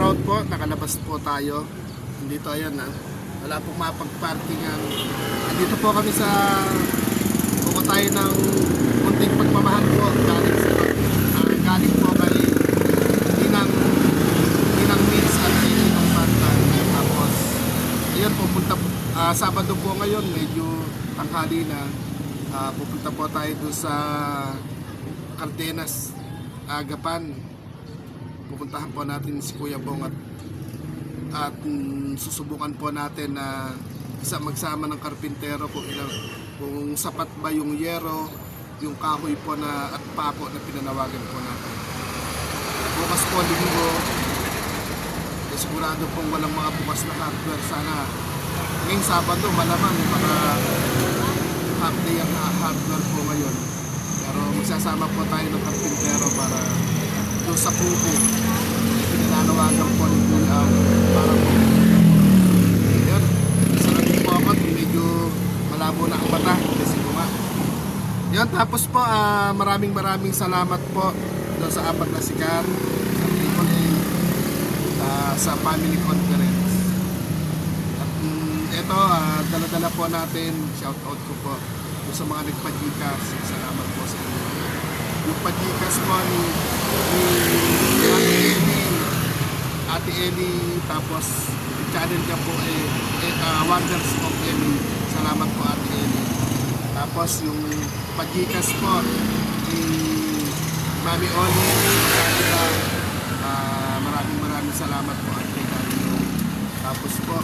road po, nakalabas po tayo. Dito ayan na. Wala pong mapag-parkingan. Dito po kami sa buko tayo ng munting pagmamahal po galing po kay Ninang Mills at Ninang Pantan. Tapos ayun, pupunta po Sabado po ngayon, medyo tanghali na. Pupunta po tayo doon sa Cardenas, Agapan. Pupuntahan po natin si Kuya Bong at susubukan po natin na magsama ng karpintero kung sapat ba yung yero, yung kahoy po at pako na pinanawagan po natin. Bukas po linggo, sigurado pong walang mga bukas na hardware. Sana ngayong Sabado malamang mga half day ang hardware po ngayon. Pero magsasama po tayo ng karpintero para doon sa kubo pinananawagan po ni Kuya para po. Ayun, sarap po ako, medyo malabo na ang mata kasi ko nga. Yan, tapos po maraming salamat po doon sa apat na sikat sa Triple A sa family conference. At ito, dala-dala po natin, shout out ko po doon sa mga nagpa-Gcash. Salamat po sa inyo. Yung pa-Gcash po ni Ate Ellie, tapos channel niya po Wonders of Ellie. Salamat po Ate Ellie. Tapos yung pa-Gcash po ni Mami Oli, maraming salamat po Ate Ellie. Tapos po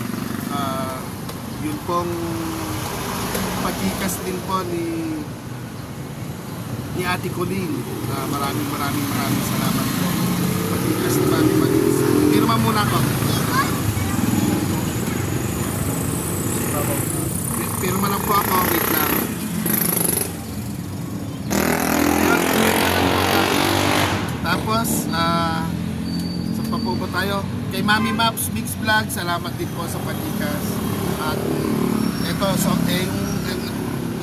yun pong pa-Gcash din po ni Ate Colleen. Maraming salamat po. Pa-Gcash ni Mami Malis. Pirma muna ako. Pirma lang po ako. Wait lang. Tapos, saan pa po ba tayo? Kay Mami Maps Mix Vlog, salamat din po sa pa-Gcash. At ito,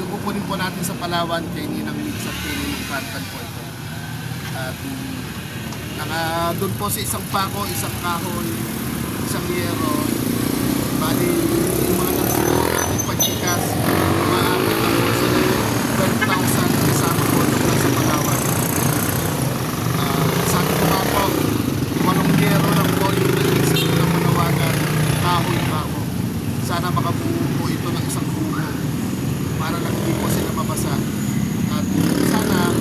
yung pupunin po natin sa Palawan kay Ninang Mix at kay Ninang Pantan po ito. At doon po sa isang pako, isang kahoy, isang yero. Bali, yung mga nagsubo natin pa-Gcash, maabot na po sila 12,000 kasama po na sa Palawan. Sabi ko nga po, 8 yero lang po yung nag-isip ko ng manawagan, kahoy pa ako. Sana makabuo po ito ng isang buo para lang hindi po sila mabasa. At sana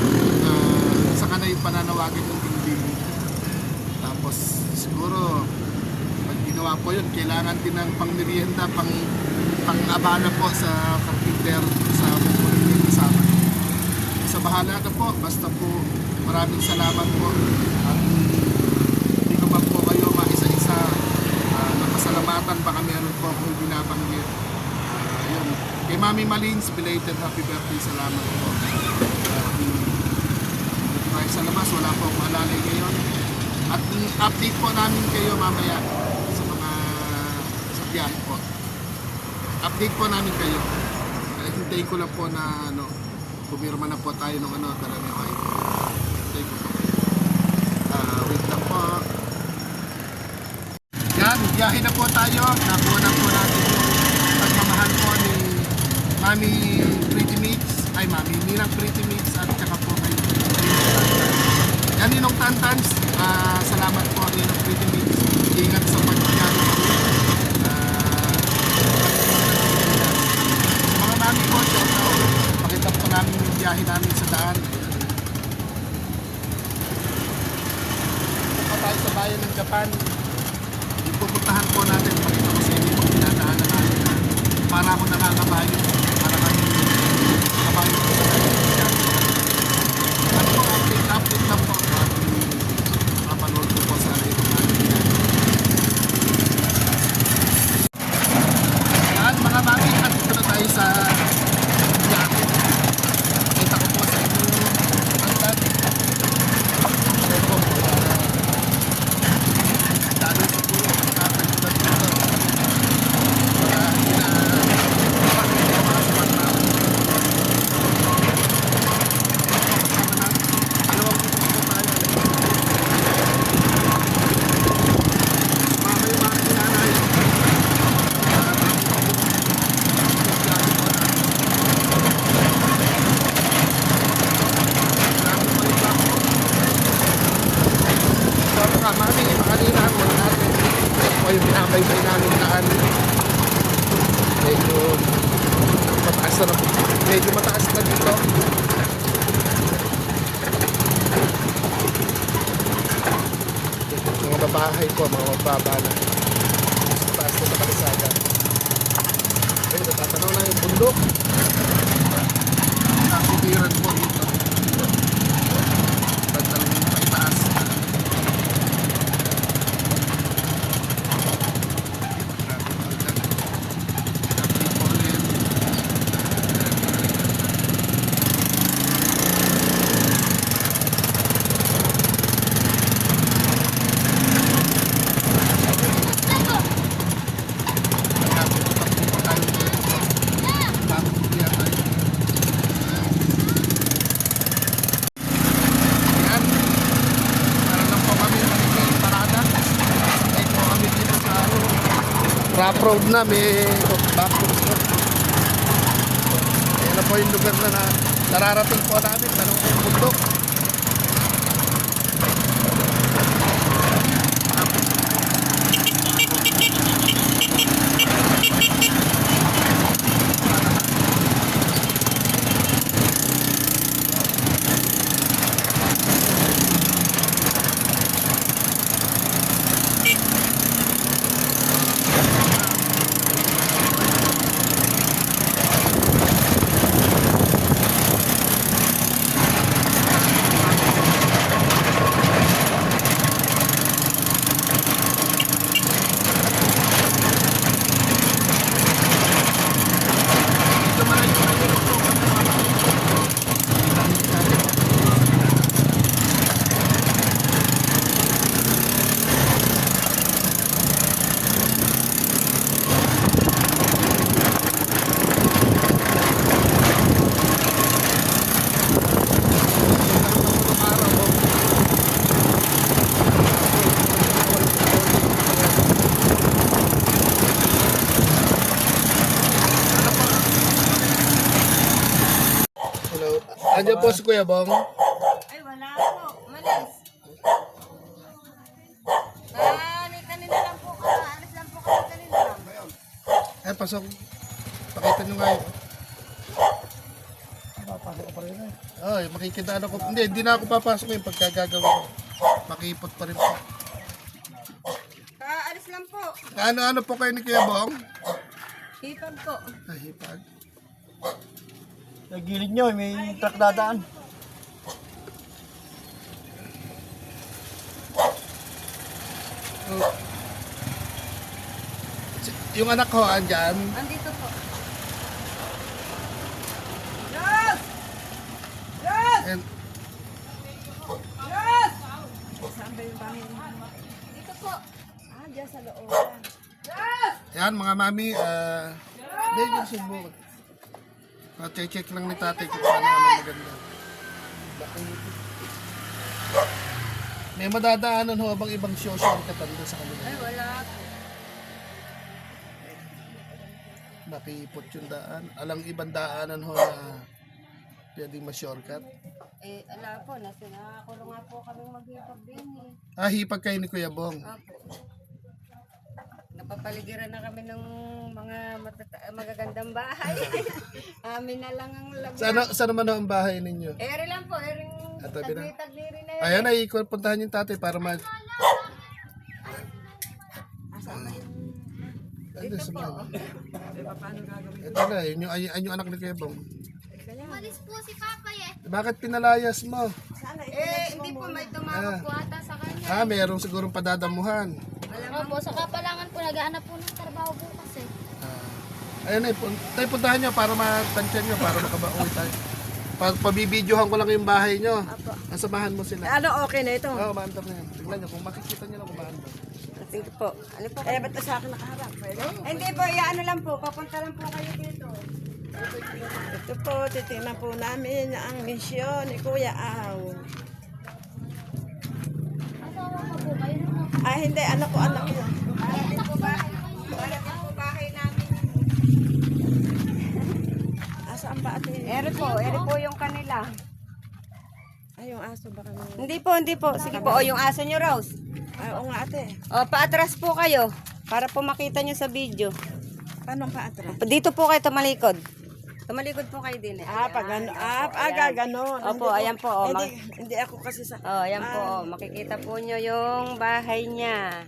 saka na yung pananawagan ng dingding. Tapos siguro pag ginawa po yun, kailangan din ng pang-merienda, pang-abana po sa carpenter, sa pupunin kasama. Sa bahala na po, basta po maraming salamat po. At hindi ko ba po kayo maisa-isa nakasalamatan, baka meron po akong binabanggit. Ayun. Kay Mami Malins, belated happy birthday, salamat po. Dito tayo sa labas, wala po akong alalay ngayon. At update po namin kayo mamaya sa biyahe po. Update po namin kayo. Hintayin ko lang po na pumirma na po tayo ng talaga ay. Hintayin ko po. Wait lang po. Yan, biyahe na po tayo. Nakuha na po natin yung pagmamahal po ni Mami Pretty Mix. Ay, Mami Ninang Pretty Mix at saka po kay yan, Ninong Tantans. Salamat po Ninang Pretty Mix. Ingat sa pagbiyahe po. Mga mami po, shout out. Pakita po namin yung biyahe namin sa daan. Ito po tayo sa bayan ng Japan. Pupuntahan po natin, pakita ko sa inyo kung pinadaanan natin para ako nakakabayo, para kami nakabayo po sa kanya. Ano po, update lang po at papanood ko po sa ito natin. Yan mga mami, at ito na tayo sa biyahe. Kita ko po sa inyo ang dati. Ito po, dalo sa po. mami, kanina ang wala natin. Ito yung binabaybay namin daan. Medyo mataas na medyo mataas na dito. Mga babahay ko, mga mababa na. Mataas na sa kalisada. Okay, natatanaw na yung bundok. Nakitiran po dito. Pagdaling yung paitaas. Rough road na, may backroads na. Ayan na po yung lugar na nararating po namin. Tanong ko yung bundok. Andiyan po si Kuya Bong. Ay, wala po. Malis. Kanina lang po. Alis lang po kami kanina lang. Eh, pasok. Pakita nyo nga yun. Papasok ko pa rin eh. Ay, makikitaan ako. Hindi na ako papasok yung pagkagagawa ko. Makipot pa rin po. Alis lang po. Ano po kayo ni Kuya Bong? Hipag po. Ay, hipag. Sa gilid nyo, may truck dadaan. Oh. Yung anak ko, andyan. Andito po. Yes! Yes! And, Yes! Saan ba yung bahay mo? Dito po. Diyan sa looban. Yes! yan mga mami, hindi yung subo. Check lang ni tatay kung paano maganda. May madadaanan ho bang ibang social katanda sa kanila? Ay, wala po. Nakipot yung daan. Alang ibang daanan ho na pwedeng ma-shortcut. Eh, ala po. Nakakulong nga po kaming maghipag din eh. Hipag kayo ni Kuya Bong. Opo. Napapaligiran na kami ng mga magagandang bahay. Amin na lang ang lagyan. Saan naman ho ang bahay ninyo? Ere lang po, ereng Tabi na. tagli-tagliri na yun. Ayan na, puntahan yung tatay para mag... Dito po. Ito na, yun yung anak ni Kuya Bong. Malis po si Papa eh. Bakit pinalayas mo? Hindi po may tumawag po ata sa kanya. Merong sigurong padadamuhan. Opo, sa kapalangan po, naghahanap po ng trabaho bukas eh. Ayun na, tayo puntahan nyo para matansyan nyo, para makabauwi tayo. Pabibidyohan ko lang yung bahay nyo. Nasamahan mo sila. Ano, okay na ito? Oo, maandar na yan. Tingnan nyo, kung makikita nyo lang kung maandar. Thank you po. Ano po? Eh, ba't sa akin nakaharap? Hindi po, ano lang po. Papunta lang po kayo dito. Ito po, titingnan po namin ang misyon ni Kuya Aw. Asawa mo po kayo na po. Ah, hindi, anak ko. Parating po bahay namin. Asaan ba ate? Ere po yung kanila. Ay, yung aso ba kami? Hindi po. Sige po, o yung aso nyo, Rose. Ay, oo nga ate. O, paatras po kayo. Para po makita nyo sa video. Paano pa atras? Dito po kayo tumalikod. Tumalikod po kayo din. Pag ano, ganon. Opo, ayan po. O, Hindi ako kasi sa... ayan po. O, makikita po nyo yung bahay niya.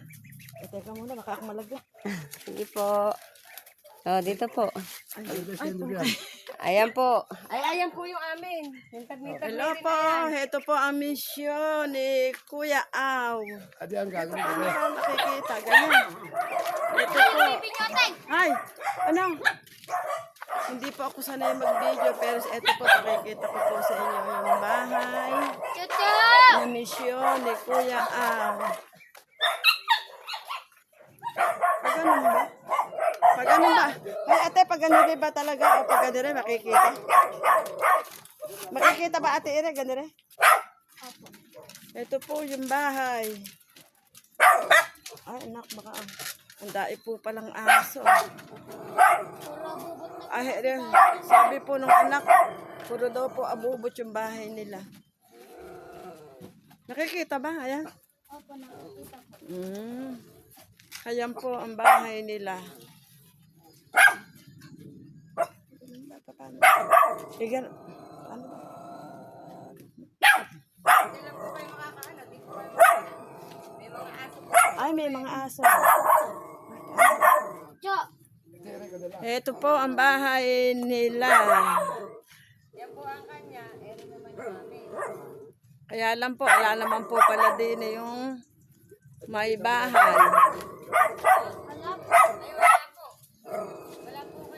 Teka muna, baka ako malaglag. Sige po. O, dito po. Ayan po. Ayan po yung amin. Yung tagmitag. Hello po, ito po ang misyon ni Kuya Aw. Adi ang gagawin ko. Ano makikita, ganyan. Ito po. Ay, ano? Hindi po ako sanay mag-video, pero ito po, pakikita ko po sa inyo yung bahay Chuchu! na misyon ni Kuya Aw. Pag ganun ba? Pag ganun ba? Ay, ate, pag ganun ba talaga? O pag ganun rin, makikita? Makikita ba ate Ire? Ganun rin? Ito po yung bahay. Ay, anak, baka ang dai po palang aso. Ay, sabi po nung anak, puro daw po abubot yung bahay nila. Nakikita ba? Ayan. Opo, nakikita po. Ayan po ang bahay nila. Igan, ano ba? Ay, may mga aso. Cho! Ito po ang bahay nila. Yan po ang kanya. Eri naman yung amin. Kaya lang po, wala naman po pala din yung may bahay. Wala po.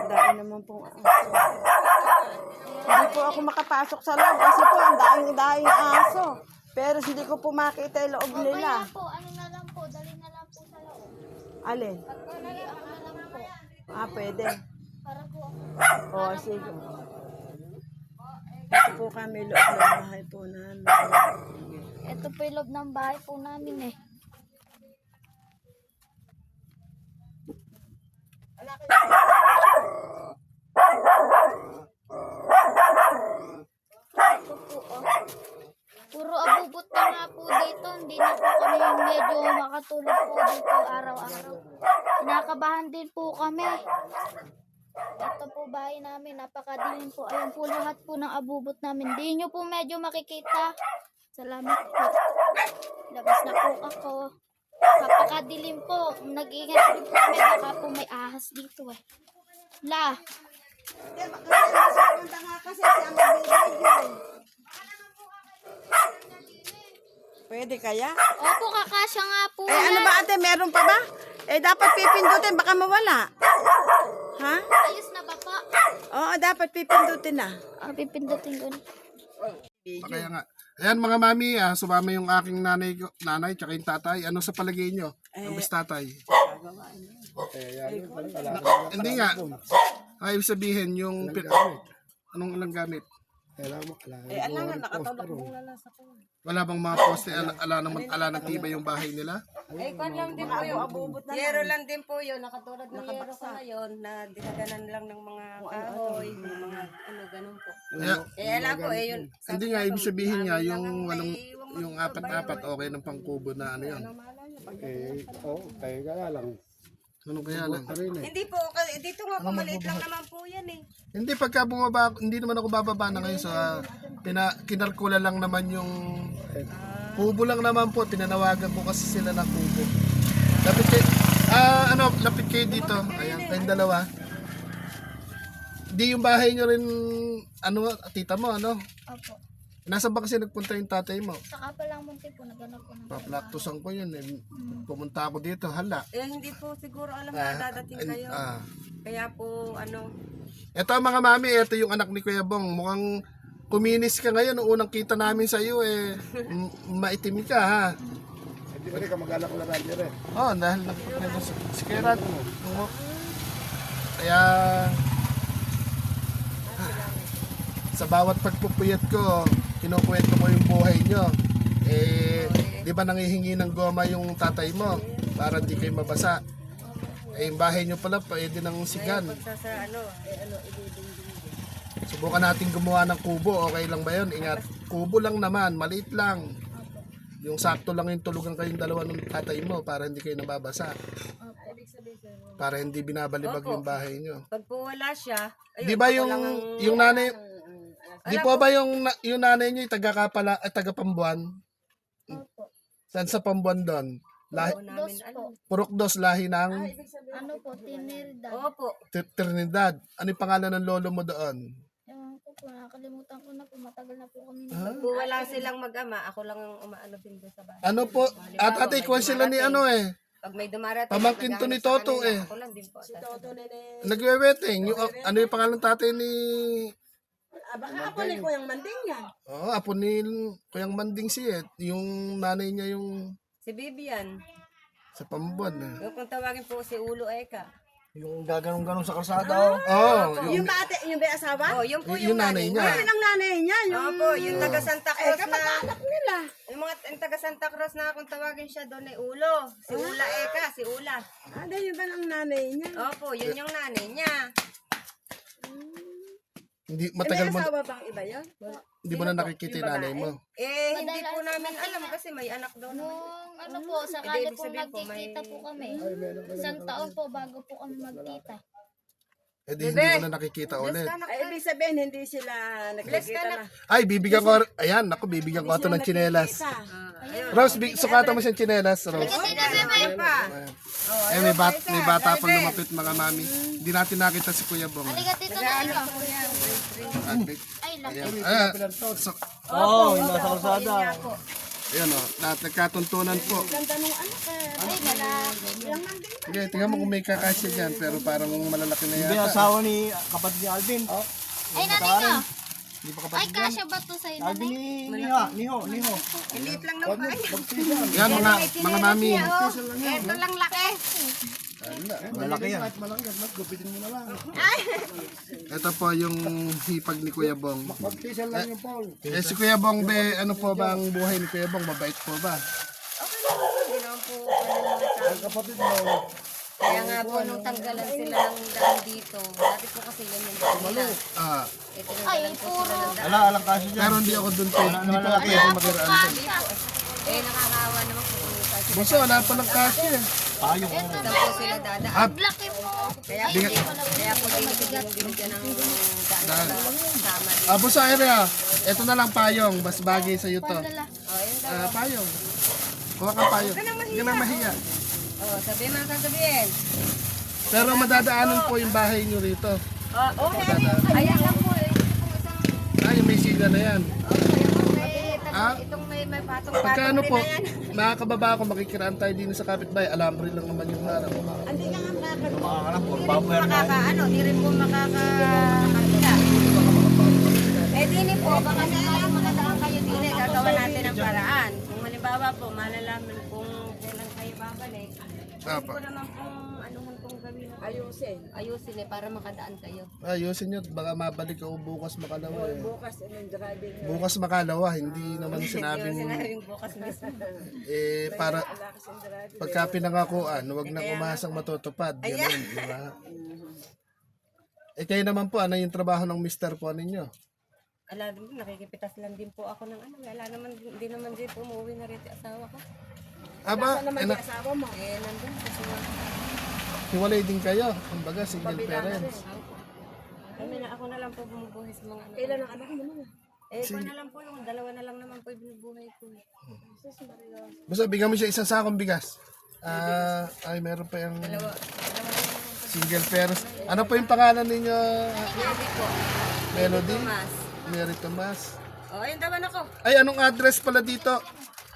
Dahil naman pong aso. Hindi po ako makapasok sa loob kasi po ang daing aso. Pero hindi ko po makita yung loob Kaya nila. po, ano na lang po, dali na lang po sa loob. Alin? Dali ako na lang po. Pwede. Para po ako. O, sige. Ito po kami loob ng bahay po namin. Ito po yung loob ng bahay po namin eh. Ito po oh. Puro abubot na nga po dito. Hindi na po kami medyo makatulog po dito araw-araw. Kinakabahan din po kami. Ito po bahay namin. Napakadilim po. Ayan po lahat po ng abubot namin. Hindi nyo po medyo makikita. Salamat po. Labas na po ako. Napakadilim po. Nag-iingat din po kami. Baka po may ahas dito eh. La. Pwede kaya? Opo, kakasya nga po. Eh, ano ba ate? Meron pa ba? Eh, dapat pipindutin. Baka mawala. Ha? Ayos na ba po? Oo, dapat pipindutin na. Pipindutin ko na. Kaya nga. Ayan mga mami, sumama yung aking nanay tsaka yung tatay. Ano sa palagay nyo? Ang bis tatay? Hindi nga. Ay, ibig sabihin yung... Anong ilang gamit? Alangan, nakatulog mo na lang sa kuwan. Wala bang mga poste? Ala ng tibay yung bahay nila? Kwan lang din po yun. Yero lang din po yun. Nakatulad ng yero ko ngayon na dinaganan lang ng mga kahoy, ng mga ganun po. Alam ko yun. Hindi nga, ibig sabihin nga, yung apat-apat, okay ng pangkubo na ano yun. Kaya kaya lang. Ano kaya lang? Hindi po, dito nga po maliit lang naman po yan eh. Hindi, pagka bumaba, hindi naman ako bababa na ngayon sa kinarkula lang naman yung kubo lang naman po, tinanawagan ko kasi sila ng kubo. Lapit kayo, lapit kayo dito. Ayan, kayong dalawa. Di yung bahay nyo rin, tita mo, Opo. Nasaan ba kasi nagpunta yung tatay mo? Saka pa lang munti po, naghanap po ng Paplaktusan ko yun. Pumunta ako dito, hala. Hindi po siguro alam na dadating kayo. Kaya po, Ito mga mami, ito yung anak ni Kuya Bong. Mukhang kuminis ka ngayon. Noong unang kita namin sa iyo, maitim ka ha. Hindi pa rin ka mag-alak na radyo rin. Oh, dahil nagpapaganda si Kuya Rad. Kaya, sa bawat pagpupuyat ko, kinukwento ko yung buhay nyo. Di ba nangihingi ng goma yung tatay mo para hindi kayo mabasa? Yung bahay nyo pala, pwede ng sigan. Subukan natin gumawa ng kubo. Okay lang ba yun? Ingat, kubo lang naman, maliit lang. Yung sakto lang yung tulugan kayong dalawa ng tatay mo para hindi kayo nababasa. Para hindi binabalibag Opo. yung bahay nyo. Pag po wala siya, ayun, Di ba ako yung lang ang- yung nanay Di po ba yung nanay niyo taga Pambuan? Opo. Saan sa Pambuan doon? Lahi, po namin, Dos ano. po. Purok Dos lahi ng Ano po, Trinidad. Opo. Trinidad. Ano yung pangalan ng lolo mo doon? Ewan ko po, nakakalimutan ko na po. Matagal na po kami. Ah? Pag po wala silang mag-ama, ako lang ang umaano din doon sa bahay. Ano po? At ate, kuha sila ni ano eh. Pag may dumarating, Pamangkin to ni naghahanap sa Toto kanila, eh. Ako lang din po. Nagwe-wedding. Yung, ano yung pangalan tatay ni... Baka ako ni Kuyang Manding yan. Oo, apo ni Kuyang Manding Siyet. Yung nanay niya yung Si Bibian. sa Pambuan eh. Yung kung tawagin po si Ulo Eka. Yung gaganong-ganong sa kalsada. Oh. Oo, Yung ba ate, yung ba asawa? Oh, yun po yung nanay niya. Yun ang nanay niya. Yung Opo, yung taga Santa Cruz na... kapag-anak nila. Yung mga yung taga Santa Cruz na kung tawagin siya doon ay Ulo. Si Ula Eka, si Ula. Yun ba ang nanay niya? Opo, yun yung nanay niya. Hindi May matagal mo asawa bang iba yun? hindi mo na nakikita yung nanay mo. Hindi po namin alam kasi may anak daw naman. Nung ano po, sakali ibig po sabihin po, nagkikita po kami. Isang taon po bago po kami magkita. Eh di hindi mo na nakikita ulit. Ibig sabihin, hindi sila nagkikita na. Ay, bibigyan ko, ayan, ako, bibigyan ko ito ng tsinelas. Rose, sukatan mo siyang tsinelas, Rose. Ayun pa. Eh, may bata pang lumapit, mga mami. Hindi natin nakita si Kuya Bong. Halika dito na ikaw. Ay, laki. Oo, yung nasa kalsada. Ayan o, nagkatuntunan po. Ay, wala. Sige, tingnan mo kung may kakasya dyan, pero parang malalaki na Yung yata. asawa ni kapatid ni Alvin. Ay, nanay ka. Hindi pa Ay, kapatid yan. kasya ba to sa'yo, Alvin nanay? ni Niho. Liit lang ng bahay. Yan, mga mami. Ito lang laki. Malaki yan. Ito po yung hipag ni Kuya Bong. Eh, si Kuya Bong, be, ano po ba ang buhay ni Kuya Bong? Mabait po ba? Hindi naman po Kaya nga po nung tanggalan sila ng daan dito. Dati po kasi yan yung daan nila. Ah, Eh, tinanggalan po sila ng daan. Alang kasi dyan. pero hindi ako dun pwede. Hindi po ako pwede makiraan dun. Eh, nakakawa naman po kung kasi Boso, wala pa ng kasya. Payong. saan po sila dadaan. Ah, Laki mo. Kaya po binigyan ng daan na sama din. Boso, area. Ito na lang payong. Mas bagay sa'yo to. Oh, yun daw. Payong. Kuha ka payong. Hindi na mahiya. Oh, sabihin mga sasabihin. Pero madadaanan po yung bahay nyo rito. Oh, ayan lang po. Yung may siga na yan. Itong may patong-patong Pagkano rin po, na yan. mga kababa ko, makikiraan tayo din sa kapitbahay. Alambre lang naman yung harap. Hindi ka nga nakakagawa. Makakalang po. Di rin po di rin po makakakakita. Eh, di po, baka sakalang makadaan kayo din eh, gagawa natin ang paraan. Kung halimbawa po, malalaman kung kailan kayo babalik, pwede ko naman pong anuhan pong gawin. Ayusin eh, para makadaan kayo. Ayusin nyo, baka mabalik ako bukas makalawa eh. Bukas, yung driving. Bukas makalawa, hindi naman sinabing Sinabing bukas mismo. para pagka pinangakuan, huwag nang umasang matutupad. Ganun, di ba? Kayo naman po, ano yung trabaho ng mister po ninyo? Ala, nakikipitas lang din po ako ng ano. Wala naman, hindi naman din po umuwi na rin yung asawa ko. Aba, Asawa mo. Eh, nandun sa sunod. hiwalay din kayo. Kumbaga, single parents. Kami na, ako na lang po bumubuhay sa mga anak. Kailan ang anak mo naman? Eh, ito na lang po yung dalawa na lang naman po yung binubuhay ko. Basta bigyan mo siya isang sakong bigas. Ay, meron pa yung single parents. Ano po yung pangalan ninyo? Pwede po. Melody? Mas. Mary Tomas. Oh, ayun daman ako. Ay, anong address pala dito?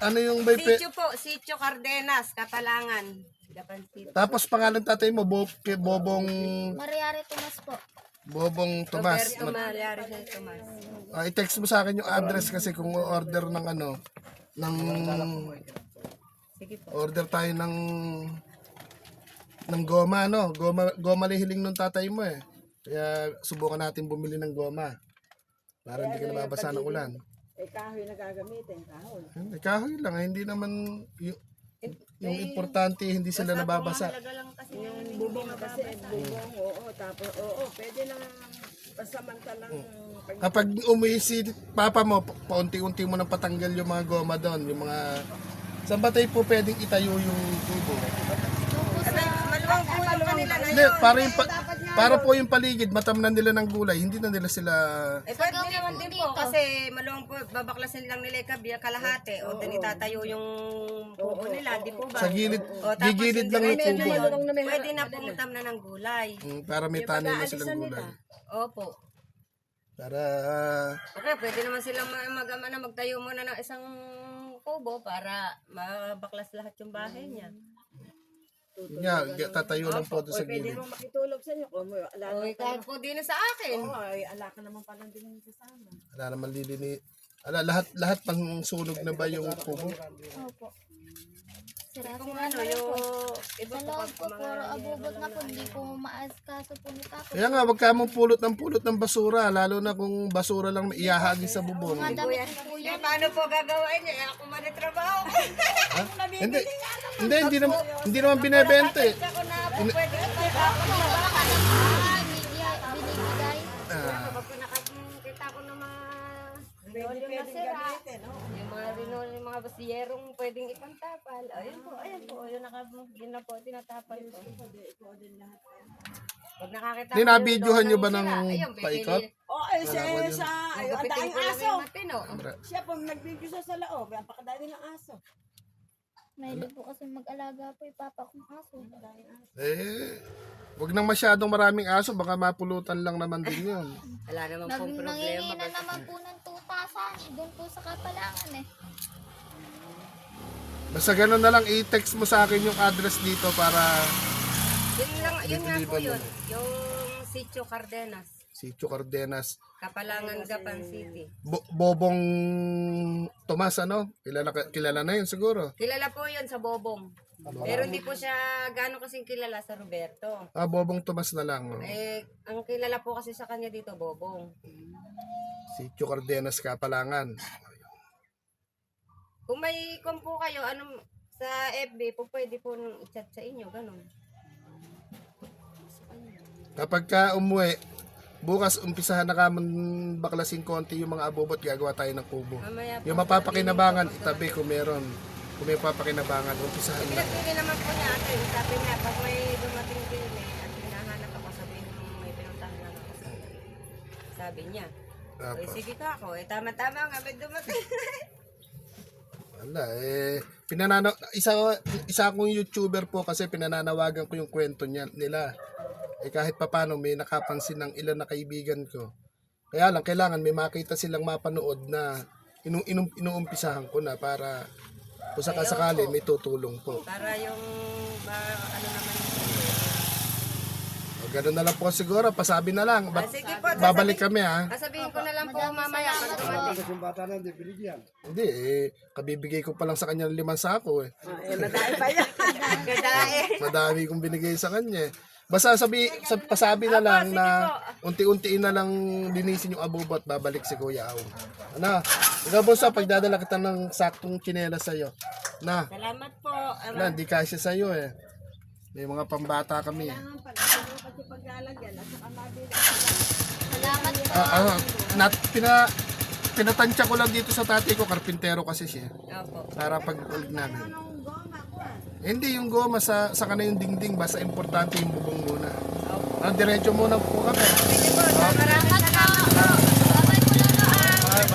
Ano yung by Sitio po, Sitio Cardenas, Katalangan. Japan City. Tapos pangalan tatay mo, Bobong Mariari Tomas po. Tomas. Roberto Malyari sa Tomas. I-text mo sa akin yung address kasi kung order ng ano, ng Sige po. order tayo ng goma, no? Goma lihiling nung tatay mo eh. Kaya subukan natin bumili ng goma. Para hindi ka nababasa ng ulan. Kahoy na gagamitin, kahoy. Kahoy lang, hindi naman yung importante hindi sila nababasa. Talaga lang kasi yung Bubong kasi, bubong, oo, tapos, oo, pwede na Pasamantalang Kapag umuwi si papa mo, paunti-unti mo nang patanggal yung mga goma doon, yung mga... Saan ba tayo po pwedeng itayo yung tubo? Maluwang po yung kanila na Hindi, para po yung paligid, matamnan nila ng gulay, hindi na nila sila... Eh, pwede naman din po kasi maluwang po, babaklasin lang nila yung kalahati o din itatayo yung kubo nila, di po ba? Sa gilid, O, tapos gigilid lang hindi yung na tubo. yun, pwede na po na ng gulay. Para may tanim na silang gulay. Opo. Para... Okay, pwede naman silang magtayo muna ng isang kubo para mabaklas lahat yung bahay niya. Yun nga, tatayo lang po doon sa pwede gilid. mo makitulog sa inyo. Kung may ala O, kahit po din sa akin. ay ala ka naman palang din kasama. Wala naman lilini. Lahat pang sunog na ba yung kubo? Opo. Kung Sira-sira ano, na rin yung po. iba Sa po loob pag po, puro abubot na po. Hindi po maaskaso po ni Papa. Kaya nga, wag ka mong pulot ng basura, lalo na kung basura lang iahagi sa bubong. Mga damit na po Eh, yan. paano po gagawin niya? Ako man ang trabaho. Hindi naman binebenta eh. Ako na po, pwede ko pa ako. Binibigay. Kapag nakakita ko na mga rinol na sira, yung mga rinol, yung mga basiyerong pwedeng ipantapal. Ayun po, yun yun na po, tinatapal ko. Pag nakakita Hindi, ko nabidyohan yung nyo ba sira, ng ayun, paikot? Oo, eh, sa ay, ang Gupitin daing ko lang aso. yung matino. Siya po, nagbibigyo siya sa loob. Ang pakadali ng aso. Mahilig po kasi mag-alaga po yung Papa kong aso. Wag nang masyadong maraming aso, baka mapulutan lang naman din yun. Wala naman pong problema. Nangingi na naman po ng 2,000. Doon po sa Kapalangan eh. Basta ganun na lang, i-text mo sa akin yung address dito para Yun nga po Deliver yun. mo. Yung Sitio Cardenas, Sitio Cardenas. Kapalangan, Gapan City. Bobong Tomas, ano? Kilala na yun siguro. Kilala po yun sa Bobong. Pero hindi po siya gano'n kasing kilala sa Roberto. Bobong Tomas na lang. Oh. Eh, ang kilala po kasi sa kanya dito, Bobong. Sitio Cardenas, Kapalangan. Kung may po kayo, anong sa FB po pwede po i-chat sa inyo, gano'n. Kapag ka umuwi, bukas umpisahan na kamon baklasin konti yung mga abobot, gagawa tayo ng kubo. Mamaya po. Yung mapapakinabangan, itabi kung meron. Kung may papakinabangan, umpisahan na. Pinagpili naman po niya akin. Sabi niya, pag may dumating din at hinahanap ako, sabihin mo may pinuntahan lang ako sa sabi niya. Apo. Oy, sige ka ako. Eh, tama-tama nga, may dumating. Wala, isa akong YouTuber po kasi pinananawagan ko yung kwento nila. Kahit papano may nakapansin ng ilan na kaibigan ko. Kaya lang, kailangan may makita silang mapanood na inuumpisahan ko na para kung sakasakali may tutulong po. Para yung, ano naman O, ganun na lang po siguro, pasabi na lang. sige po, Babalik kami ha. sasabihin ko na lang po mamaya pag dumating. Hindi, kabibigay ko pa lang sa kanya ng 5 sako eh. Madai pa yan. Kadae. Madami kong binigay sa kanya. Basta pasabi na lang na unti-untiin na lang linisin yung abubot, babalik si Kuya Aw. Ano? Ikaw boss, pagdadala kita ng saktong tsinelas sa'yo. Na, Salamat po. wala, hindi kasya sa'yo eh. May mga pambata kami. Salamat po. Pinatansya ko lang dito sa tatay ko, karpintero kasi siya. Opo. Para pag-ulig namin. Hindi yung goma sa kana yung dingding, basta importante yung bubong muna. Diretso muna po kami. Sige po, maraming salamat po. Babay po lang noon. Bye.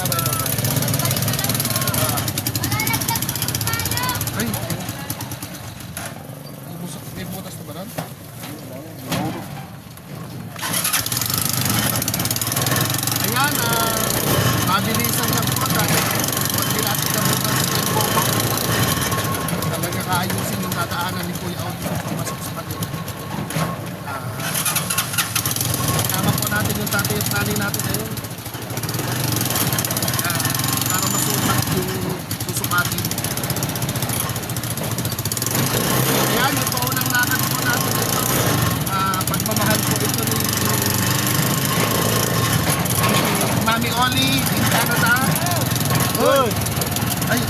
Ay, may butas na ba nun? Ayan, mabilisan lang po dahil hindi natin kami talaga kaayusin yung dadaanan ni Kuya Audi sa pumasok sa kanila. Tama po natin yung tatay at nanay natin ngayon. Para masumak yung susukatin. Ayan, yung paunang lakad po natin ito. Pagmamahal po ito ni Mami Oli in Canada. Uy! Ay!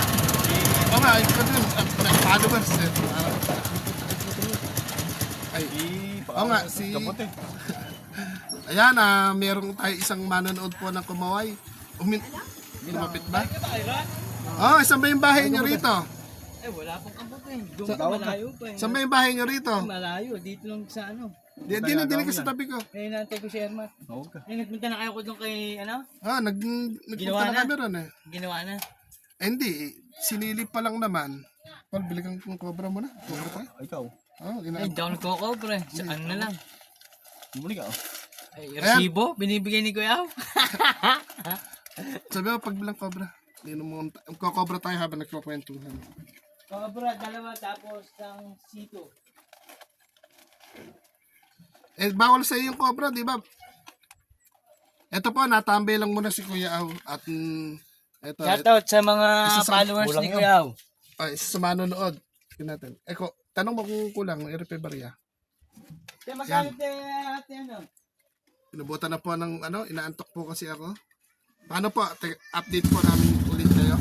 Oo nga, ikaw din. Followers eh. Ay, oo nga, si... Ayan, merong tayo isang manonood po ng Kumaway. Lumapit ba? Oh, saan ba yung bahay nyo rito? Eh, wala pong kamot eh. Doon pa malayo pa eh. Saan ba yung bahay nyo rito? Malayo, dito lang sa ano. Dili ka sa tabi ko. Eh, nantay ko si Ermat. Eh, nagpunta na kayo ko doon kay, ano? Nagpunta Ginawa na na? kami ron eh. Ginawa na. Hindi, sinilip pa lang naman. Paul, bili kang cobra mo na. Cobra tayo. Ikaw? Oh, Eh, down ko pre. Saan na lang? Bumuli ka. Ay, resibo, binibigay ni Kuya. Sabi mo, pagbilang cobra. Magkakobra tayo habang nagkukwentuhan. Cobra, dalawa tapos ang sito. Eh, bawal sa yung cobra, di ba? Ito po, natambay lang muna si Kuya Aw. At ito, Shoutout sa mga Isa sa- followers ni Kuya. isa sa manonood. Tingnan natin. Eko, tanong mo kung kulang, RP Barya. Kaya magkano ate ano? Pinubutan na po ng inaantok po kasi ako. Paano po, update po namin ulit kayo.